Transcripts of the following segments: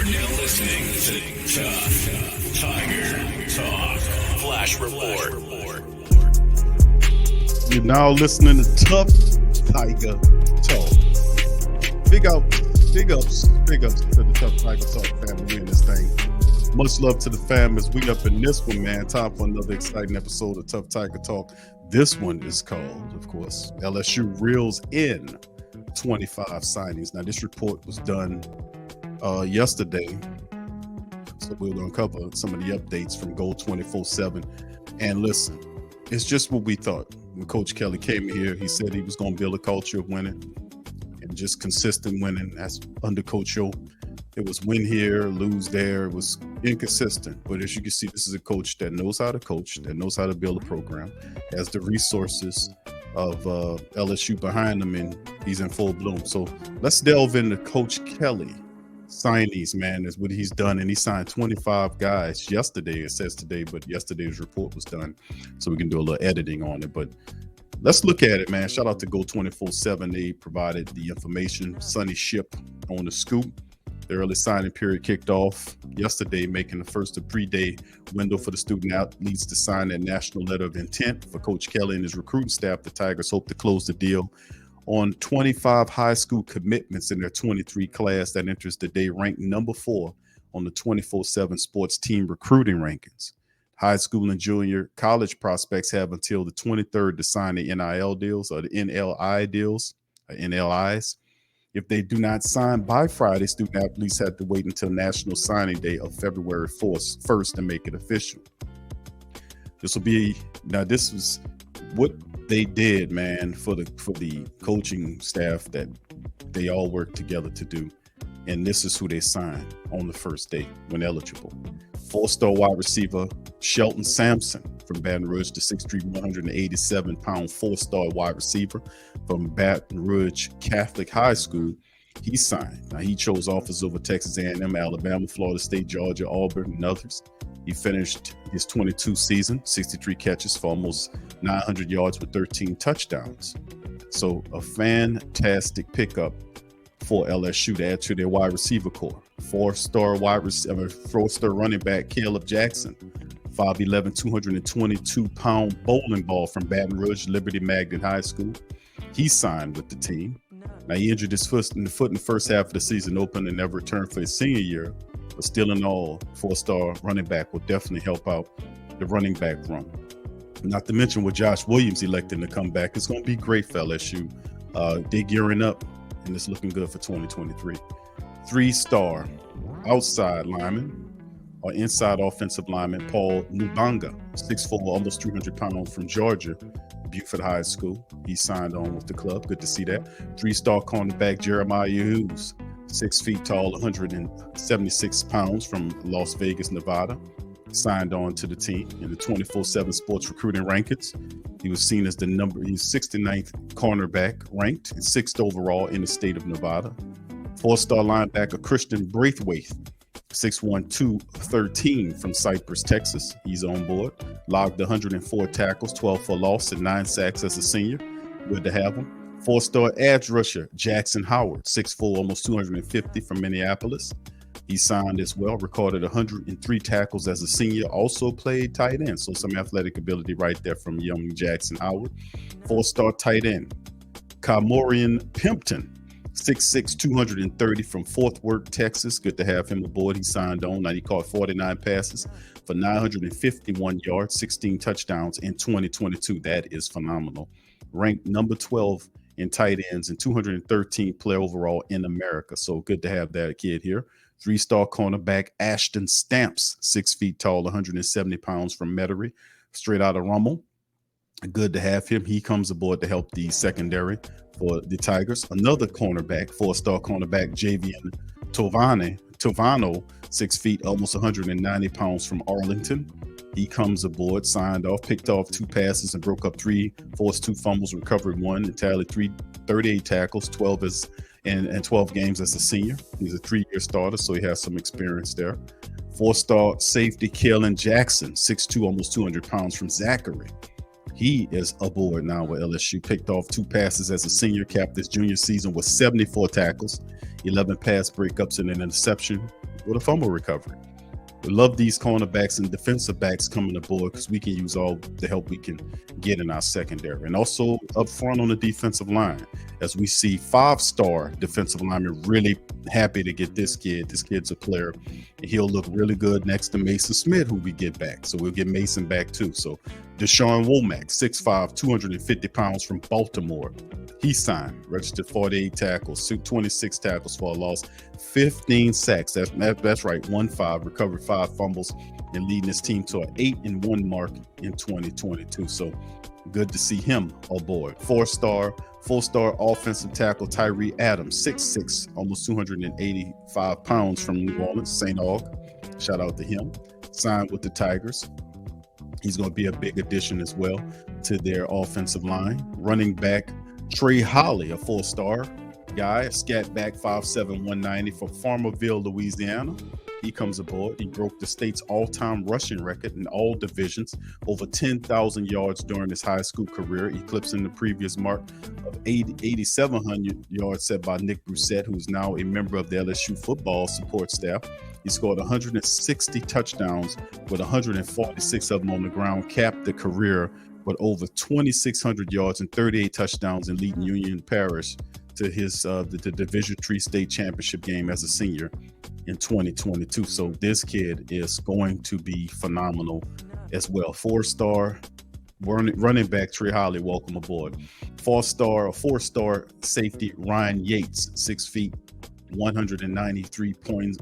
now listening to Tough Tiger Talk Flash Report. You're now listening to Tough Tiger Talk. Big ups to the Tough Tiger Talk family in this thing. Much love to the fam as we up in this one, man. Time for another exciting episode of Tough Tiger Talk. This one is called, of course, LSU reels in 25 signings. Now, this report was done yesterday, so we're going to cover some of the updates from Gold 24/7. And listen, it's just what we thought. When Coach Kelly came here, he said he was going to build a culture of winning and just consistent winning. That's under Coach O. It was win here, lose there. It was inconsistent. But as you can see, this is a coach that knows how to coach, that knows how to build a program, has the resources of LSU behind him, and he's in full bloom. So let's delve into Coach Kelly signees, man. Is what he's done. And he signed 25 guys yesterday. It says today, but yesterday's report was done. So we can do a little editing on it. But let's look at it, man. Shout out to Go 24/7. They provided the information. Sonny Ship on the scoop. The early signing period kicked off yesterday, making the first of 3-day window for the student athletes to sign that national letter of intent. For Coach Kelly and his recruiting staff, the Tigers hope to close the deal on 25 high school commitments in their 23 class that enters the day ranked number 4 on the 24/7 sports team recruiting rankings. High school and junior college prospects have until the 23rd to sign the NIL deals or the NLI deals, or NLIs. If they do not sign by Friday, student athletes have to wait until National Signing Day of February 1st to make it official. This is what they did, man, for the coaching staff that they all worked together to do. And this is who they signed on the first day when eligible. 4-star wide receiver Shelton Sampson from Baton Rouge, the 6'3", 187-pound 4-star wide receiver from Baton Rouge Catholic High School. He signed. Now, he chose offers over Texas A&M, Alabama, Florida State, Georgia, Auburn, and others. He finished his 22 season, 63 catches for almost 900 yards with 13 touchdowns. So a fantastic pickup for LSU to add to their wide receiver core. 4-star running back Caleb Jackson, 5'11", 222-pound bowling ball from Baton Rouge Liberty Magnet High School. He signed with the team. Now, he injured his foot in the first half of the season open and never returned for his senior year. But still in all, 4-star running back will definitely help out the running back run. Not to mention with Josh Williams electing to come back, it's going to be great for LSU. They're gearing up, and it's looking good for 2023. 3-star outside lineman or inside offensive lineman Paul Nubanga, 6'4", almost 300 pounds from Georgia, Buford High School. He signed on with the club. Good to see that. 3-star cornerback Jeremiah Hughes, 6 feet tall, 176 pounds from Las Vegas, Nevada. Signed on to the team in the 24/7 sports recruiting rankings. He was seen as he's 69th cornerback ranked and 6th overall in the state of Nevada. 4-star linebacker Christian Braithwaite, 6'1", 213 from Cypress, Texas. He's on board. Logged 104 tackles, 12 for loss, and 9 sacks as a senior. Good to have him. 4-star edge rusher Jackson Howard, 6'4", almost 250 from Minneapolis. He signed as well, recorded 103 tackles as a senior, also played tight end. So some athletic ability right there from young Jackson Howard. 4-star tight end Kamorian Pimpton, 6'6", 230 from Fort Worth, Texas. Good to have him aboard. He signed on. Now, he caught 49 passes for 951 yards, 16 touchdowns in 2022. That is phenomenal. Ranked number 12 in tight ends and 213 player overall in America. So good to have that kid here. 3-star cornerback Ashton Stamps, 6 feet tall, 170 pounds from Metairie, straight out of Rummel. Good to have him. He comes aboard to help the secondary for the Tigers. Another cornerback, 4-star cornerback Javian Tovano, 6 feet, almost 190 pounds from Arlington. He comes aboard, signed off, picked off 2 passes and broke up 3, forced 2 fumbles, recovered 1, and tallied 38 tackles, 12 games as a senior. He's a 3-year starter, so he has some experience there. 4-star safety Kalen Jackson, 6'2", almost 200 pounds from Zachary. He is aboard now with LSU. Picked off 2 passes as a senior, capped his junior season with 74 tackles, 11 pass breakups and an interception. with a fumble recovery. We love these cornerbacks and defensive backs coming aboard because we can use all the help we can get in our secondary. And also up front on the defensive line, as we see 5-star defensive lineman, really happy to get this kid. This kid's a player, and he'll look really good next to Mason Smith, who we get back. So we'll get Mason back too. So Deshaun Womack, 6'5", 250 pounds from Baltimore. He signed, registered 48 tackles, 26 tackles for a loss, 15 sacks. That's right, 1-5, recovered 5 fumbles, and leading his team to an 8-1 mark in 2022. So good to see him aboard. 4-star, full-star offensive tackle Tyree Adams, 6'6", almost 285 pounds from New Orleans, St. Aug. Shout out to him. Signed with the Tigers. He's going to be a big addition as well to their offensive line. Running back Trey Holly, a 4-star guy, scat back 5'7", 190 from Farmerville, Louisiana. He comes aboard. He broke the state's all-time rushing record in all divisions, over 10,000 yards during his high school career, eclipsing the previous mark of 8,700 yards set by Nick Brissett, who's now a member of the LSU football support staff. He scored 160 touchdowns with 146 of them on the ground, capped the career with over 2,600 yards and 38 touchdowns in leading Union Parish to his the Division III state championship game as a senior in 2022. So this kid is going to be phenomenal as well. 4-star running back Trey Holly, welcome aboard. 4-star safety Ryan Yates, 6 feet, 193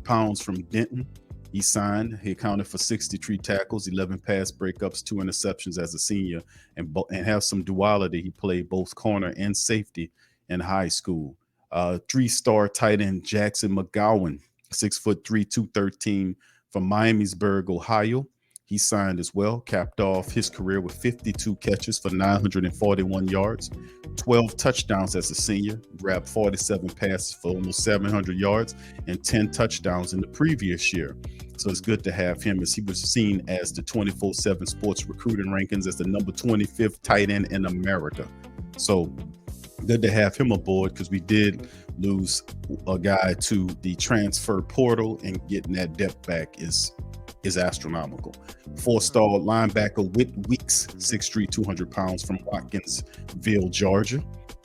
pounds from Denton. He signed. He accounted for 63 tackles, 11 pass breakups, 2 interceptions as a senior, and have some duality. He played both corner and safety in high school. 3-star tight end Jackson McGowan, 6'3", 213 from Miamisburg, Ohio. He signed as well, capped off his career with 52 catches for 941 yards, 12 touchdowns as a senior, grabbed 47 passes for almost 700 yards, and 10 touchdowns in the previous year. So it's good to have him, as he was seen as the 24/7 Sports recruiting rankings as the number 25th tight end in America. So good to have him aboard, because we did lose a guy to the transfer portal, and getting that depth back is astronomical. 4-star linebacker Whit Weeks, 6'3", 200 pounds from Watkinsville, Georgia.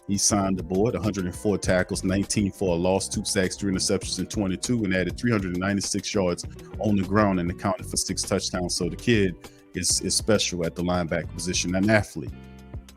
He signed aboard, 104 tackles, 19 for a loss, 2 sacks, 3 interceptions in 22, and added 396 yards on the ground and accounted for 6 touchdowns. So the kid is special at the linebacker position, an athlete.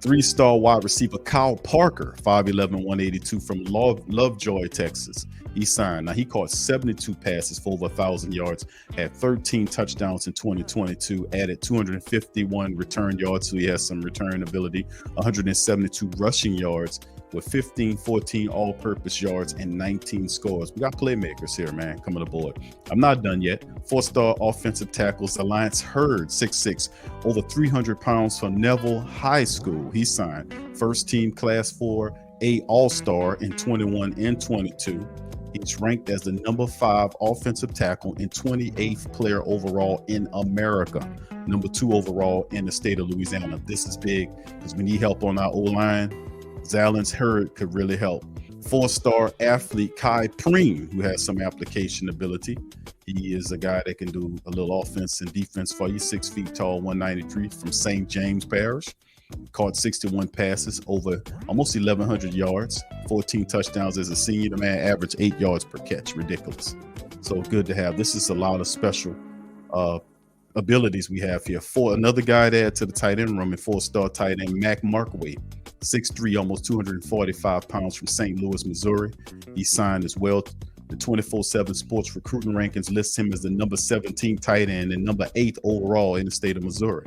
3-star wide receiver Kyle Parker, 5'11", 182 from Lovejoy, Texas. He signed. Now, he caught 72 passes for over 1,000 yards, had 13 touchdowns in 2022, added 251 return yards, so he has some return ability, 172 rushing yards with 15, 14 all-purpose yards and 19 scores. We got playmakers here, man, coming aboard. I'm not done yet. 4-star offensive tackles Alliance Hurd, 6'6", over 300 pounds from Neville High School. He signed. First team Class 4A All-Star in 21 and 22. He's ranked as the number 5 offensive tackle and 28th player overall in America, number 2 overall in the state of Louisiana. This is big because we need help on our O-line. Zalance Hurd could really help. 4-star athlete Kai Preem, who has some application ability. He is a guy that can do a little offense and defense for you. 6 feet tall, 193 from St. James Parish. Caught 61 passes, over almost 1,100 yards, 14 touchdowns as a senior. The man averaged 8 yards per catch. Ridiculous. So good to have. This is a lot of special abilities we have here. For another guy to add to the tight end room, and 4-star tight end Mac Markway, 6'3", almost 245 pounds from St. Louis, Missouri. He signed as well. The 24/7 Sports recruiting rankings lists him as the number 17 tight end and number 8 overall in the state of Missouri.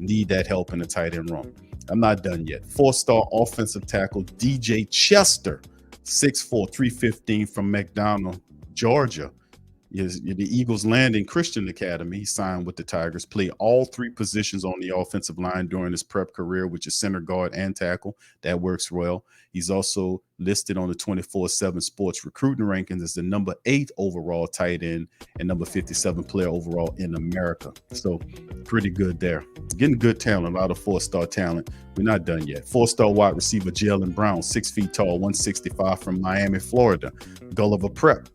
Need that help in the tight end room. I'm not done yet. 4-star offensive tackle DJ Chester, 6'4", 315 from McDonough, Georgia. The Eagles Landing Christian Academy. He signed with the Tigers, played all 3 positions on the offensive line during his prep career, which is center, guard, and tackle. That works well. He's also listed on the 24/7 Sports recruiting rankings as the number 8 overall tight end and number 57 player overall in America. So pretty good there. Getting good talent, a lot of 4-star talent. We're not done yet. 4-star wide receiver Jalen Brown, 6 feet tall, 165 from Miami, Florida. Gulliver Prep.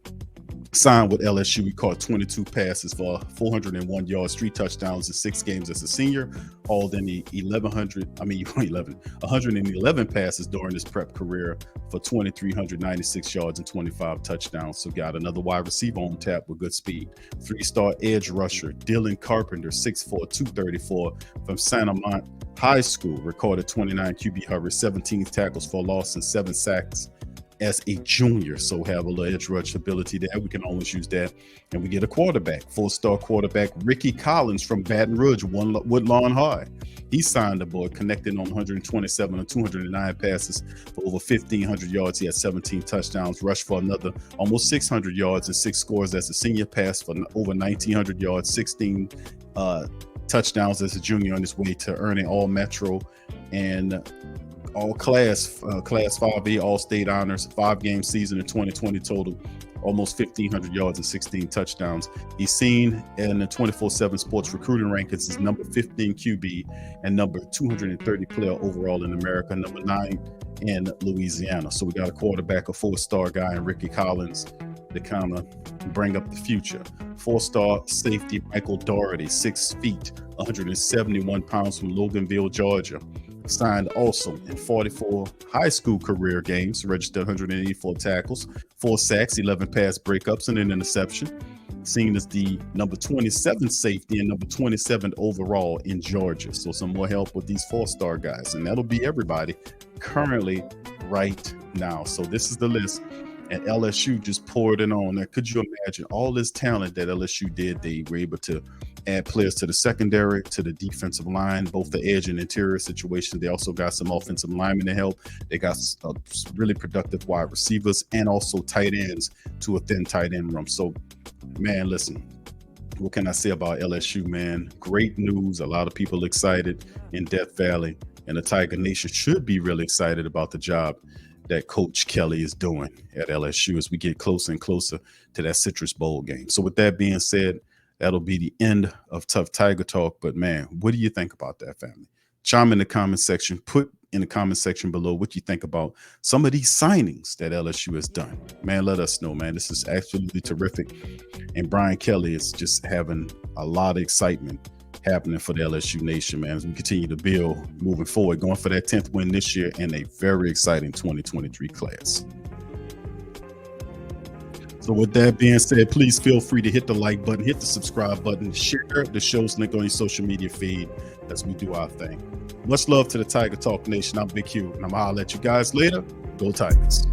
Signed with LSU, he caught 22 passes for 401 yards, 3 touchdowns in 6 games as a senior, hauled in the 111 passes during his prep career for 2,396 yards and 25 touchdowns. So got another wide receiver on tap with good speed. 3-star edge rusher Dylan Carpenter, 6'4", 234 from Santa Mont High School, recorded 29 QB hurries, 17 tackles for loss, and 7 sacks as a junior. So have a little edge rush ability there. We can always use that. And we get a quarterback, 4-star quarterback Ricky Collins from Baton Rouge, Woodlawn High. He signed the board, connecting on 127 and 209 passes for over 1,500 yards. He had 17 touchdowns, rushed for another almost 600 yards and 6 scores as a senior, passed for over 1,900 yards, 16 touchdowns as a junior, on his way to earning all Metro and all class 5A all-state honors, 5-game season in 2020 total, almost 1,500 yards and 16 touchdowns. He's seen in the 24/7 sports recruiting rankings as number 15 QB and number 230 player overall in America, number 9 in Louisiana. So we got a quarterback, a 4-star guy in Ricky Collins to kind of bring up the future. 4-star safety Michael Doherty, 6 feet, 171 pounds from Loganville, Georgia. Signed also in 44 high school career games, registered 184 tackles, 4 sacks, 11 pass breakups, and an interception. Seen as the number 27 safety and number 27 overall in Georgia. So some more help with these 4-star guys. And that'll be everybody currently right now. So this is the list. And LSU just poured it on. Now, could you imagine all this talent that LSU did? They were able to add players to the secondary, to the defensive line, both the edge and interior situation. They also got some offensive linemen to help. They got really productive wide receivers and also tight ends to a thin tight end room. So, man, listen, what can I say about LSU, man? Great news. A lot of people excited in Death Valley, and the Tiger Nation should be really excited about the job that Coach Kelly is doing at LSU as we get closer and closer to that Citrus Bowl game. So with that being said, that'll be the end of Tough Tiger Talk. But man, what do you think about that, family? Chime in the comment section. Put in the comment section below what you think about some of these signings that LSU has done. Man, let us know, man. This is absolutely terrific. And Brian Kelly is just having a lot of excitement happening for the LSU Nation, man, as we continue to build moving forward, going for that 10th win this year and a very exciting 2023 class. So with that being said, please feel free to hit the like button, hit the subscribe button, share the show's link on your social media feed as we do our thing. Much love to the Tiger Talk Nation. I'm Big Q, and I'm going to holler at you guys later. Go Tigers.